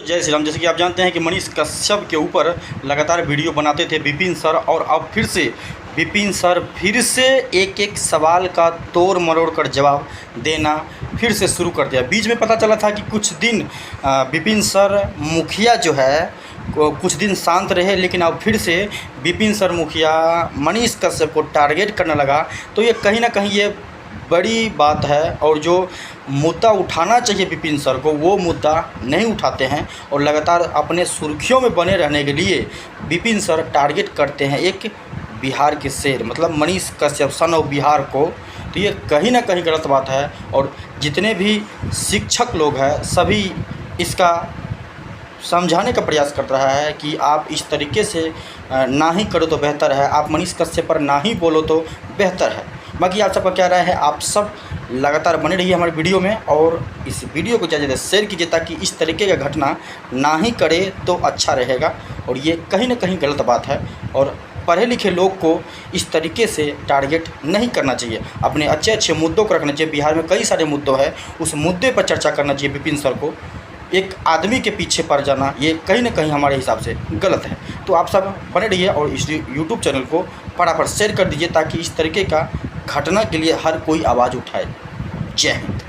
जय श्री राम। जैसे कि आप जानते हैं कि मनीष कश्यप के ऊपर लगातार वीडियो बनाते थे विपिन सर, और अब फिर से विपिन सर फिर से एक एक सवाल का तोड़ मरोड़ कर जवाब देना फिर से शुरू कर दिया। बीच में पता चला था कि कुछ दिन विपिन सर मुखिया जो है कुछ दिन शांत रहे, लेकिन अब फिर से विपिन सर मुखिया मनीष कश्यप को टारगेट करने लगा। तो ये कहीं ना कहीं ये बड़ी बात है, और जो मुद्दा उठाना चाहिए विपिन सर को वो मुद्दा नहीं उठाते हैं, और लगातार अपने सुर्खियों में बने रहने के लिए विपिन सर टारगेट करते हैं एक बिहार के शेर मतलब मनीष कश्यप सन ऑफ बिहार को। तो ये कहीं ना कहीं गलत बात है, और जितने भी शिक्षक लोग हैं सभी इसका समझाने का प्रयास कर रहा है कि आप इस तरीके से ना ही करो तो बेहतर है, आप मनीष कश्यप पर ना ही बोलो तो बेहतर है। बाकी आप सबका क्या राय है? आप सब लगातार बने रहिए हमारे वीडियो में, और इस वीडियो को ज़्यादा शेयर कीजिए ताकि इस तरीके का घटना ना ही करे तो अच्छा रहेगा। और ये कहीं ना कहीं गलत बात है, और पढ़े लिखे लोग को इस तरीके से टारगेट नहीं करना चाहिए। अपने अच्छे अच्छे मुद्दों को रखना चाहिए। बिहार में कई सारे मुद्दों हैं, उस मुद्दे पर चर्चा करना चाहिए विपिन सर को। एक आदमी के पीछे पड़ जाना ये कहीं ना कहीं हमारे हिसाब से गलत है। तो आप सब बने रहिए और इस यूट्यूब चैनल को फटाफट शेयर कर दीजिए ताकि इस तरीके का घटना के लिए हर कोई आवाज़ उठाए। जय हिंद।